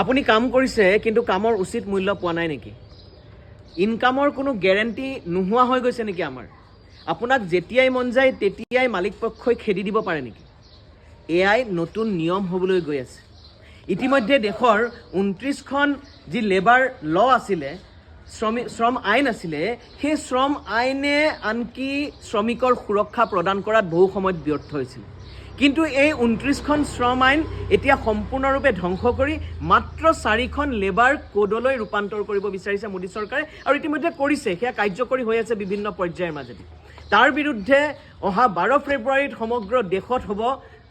আপুনি কাম কৰিছে কিন্তু কামৰ উচিত মূল্য পোৱা নাই নেকি? ইনকামৰ কোনো গ্যাৰান্টি নোহোৱা হৈ গৈছে নেকি আমাৰ? আপোনাক যেতিয়াই মন যায় তেতিয়াই মালিক পক্ষই খেদি দিব পাৰে নেকি? এআই নতুন নিয়ম হ'বলৈ গৈ আছে। ইতিমধ্যে দেশৰ 29খন যি লেবাৰ ল আছিলে, শ্ৰম আইন আছিলে, সেই শ্ৰম আইনে আনকি শ্ৰমিকৰ সুৰক্ষা প্ৰদান কৰাত বহু সময়ত ব্যৰ্থ হৈছিল। কিন্তু এই 29খন শ্ৰম আইন এতিয়া সম্পূৰ্ণৰূপে ধ্বংস কৰি মাত্ৰ 4খন লেবাৰ কোডলৈ ৰূপান্তৰ কৰিব বিচাৰিছে মোদী চৰকাৰে, আৰু ইতিমধ্যে কৰিছে। সেয়া কাৰ্যকৰী হৈ আছে বিভিন্ন পৰ্যায়ৰ মাজেদি। তাৰ বিৰুদ্ধে অহা 12 ফেব্ৰুৱাৰীত সমগ্ৰ দেশত হ'ব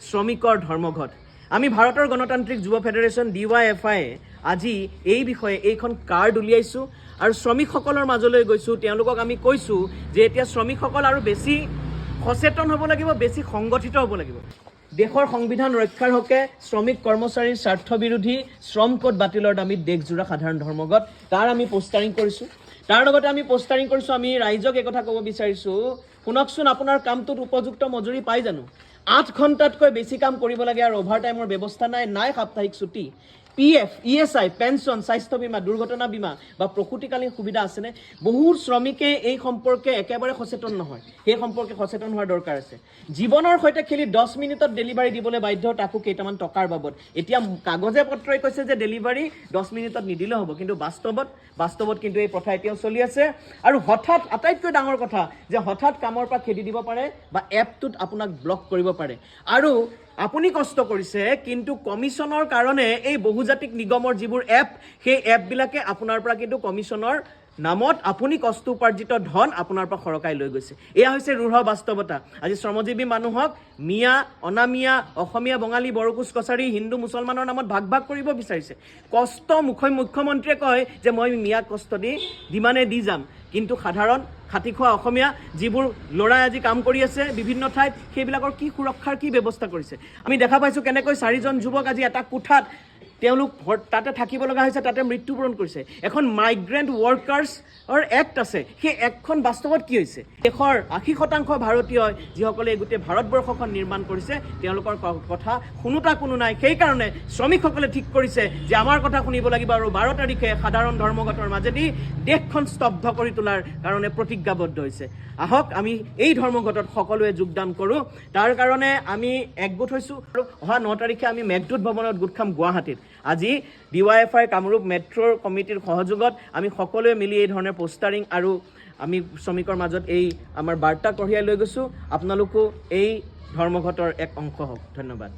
শ্ৰমিকৰ ধৰ্মঘট। আমি ভাৰতৰ গণতান্ত্ৰিক যুৱ ফেডাৰেশ্যন DYFI আজি এই বিষয়ে এইখন কাৰ্ড উলিয়াইছোঁ আৰু শ্ৰমিকসকলৰ মাজলৈ গৈছোঁ। তেওঁলোকক আমি কৈছোঁ যে এতিয়া শ্ৰমিকসকল আৰু বেছি সচেতন হ'ব লাগিব, বেছি সংগঠিত হ'ব লাগিব। দেশৰ সংবিধান ৰক্ষাৰ হকে শ্ৰমিক কৰ্মচাৰীৰ স্বাৰ্থ বিৰোধী শ্ৰম কোড বাতিলৰ দাবীত দেশজোৰা সাধাৰণ ধৰ্মঘট, তাৰ আমি পোষ্টাৰিং কৰিছোঁ। তাৰ লগতে আমি পোষ্টাৰিং কৰিছোঁ, আমি ৰাইজক একথা ক'ব বিচাৰিছোঁ, শুনকচোন, আপোনাৰ কামটোত উপযুক্ত মজুৰি পাই জানো? 8 ঘণ্টাতকৈ বেছি কাম কৰিব লাগে আৰু অভাৰ টাইমৰ ব্যৱস্থা নাই সাপ্তাহিক ছুটি, PF, ESI, পেঞ্চন, স্বাস্থ্য বীমা, দুৰ্ঘটনা বীমা বা প্ৰসূতিকালীন সুবিধা আছেনে? বহু শ্ৰমিকে এই সম্পৰ্কে একেবাৰে সচেতন নহয়। সেই সম্পৰ্কে সচেতন হোৱাৰ দৰকাৰ আছে। জীৱনৰ সৈতে খেলি 10 মিনিটত ডেলিভাৰী দিবলৈ বাধ্য, তাকো কেইটামান টকাৰ বাবদ। এতিয়া কাগজে পত্ৰই কৈছে যে ডেলিভাৰী 10 মিনিটত নিদিলেও হ'ব, কিন্তু বাস্তৱত কিন্তু এই প্ৰথা এতিয়াও চলি আছে। আৰু হঠাৎ আটাইতকৈ ডাঙৰ কথা যে হঠাৎ কামৰ পৰা খেদি দিব পাৰে বা এপটোত আপোনাক ব্লক কৰিব পাৰে। আৰু আপুনি কষ্ট কৰিছে কিন্তু কমিশ্যনৰ কাৰণে এই বহুজাতিক নিগমৰ যিবোৰ এপ, সেই এপবিলাকে আপোনাৰ পৰা কিন্তু কমিশ্যনৰ নামত আপুনি কষ্ট উপাৰ্জিত ধন আপোনাৰ পৰা সৰকাই লৈ গৈছে। এয়া হৈছে ৰুঢ় বাস্তৱতা। আজি শ্ৰমজীৱী মানুহক মিয়া, অনামিয়া, অসমীয়া, বঙালী, বড়োকোচ, কছাৰী, হিন্দু, মুছলমানৰ নামত ভাগ কৰিব বিচাৰিছে। কষ্ট মুখ্যমন্ত্ৰীয়ে কয় যে মই মিয়াক কষ্ট যিমানে দি যাম, কিন্তু সাধাৰণ খাটি খোৱা অসমীয়া যিবোৰ ল'ৰাই আজি কাম কৰি আছে বিভিন্ন ঠাইত, সেইবিলাকৰ কি সুৰক্ষাৰ কি ব্যৱস্থা কৰিছে? আমি দেখা পাইছোঁ কেনেকৈ 4জন যুৱক আজি এটা কোঠাত তেওঁলোক তাতে থাকিব লগা হৈছে, তাতে মৃত্যুবৰণ কৰিছে। এখন মাইগ্ৰেণ্ট ৱৰ্কাৰ্ছৰ এক্ট আছে, সেই এক্টখন বাস্তৱত কি হৈছে? দেশৰ 80% ভাৰতীয়ই যিসকলে এই গোটেই ভাৰতবৰ্ষখন নিৰ্মাণ কৰিছে, তেওঁলোকৰ কথা শুনোতা কোনো নাই। সেইকাৰণে শ্ৰমিকসকলে ঠিক কৰিছে যে আমাৰ কথা শুনিব লাগিব আৰু 12 তাৰিখে সাধাৰণ ধৰ্মঘটৰ মাজেদি দেশখন স্তব্ধ কৰি তোলাৰ কাৰণে প্ৰতিজ্ঞাবদ্ধ হৈছে। আহক আমি এই ধৰ্মঘটত সকলোৱে যোগদান কৰোঁ। তাৰ কাৰণে আমি একগোট হৈছোঁ আৰু অহা 9 তাৰিখে আমি মেঘদূত ভৱনত গোট খাম গুৱাহাটীত। আজি DYFI কামৰূপ মেট্ৰ'ৰ কমিটিৰ সহযোগত আমি সকলোৱে মিলি এই ধৰণে পোষ্টাৰিং আৰু আমি শ্ৰমিকৰ মাজত এই আমাৰ বাৰ্তা কঢ়িয়াই লৈ গৈছোঁ। আপোনালোকো এই ধৰ্মঘটৰ এক অংশ হওক। ধন্যবাদ।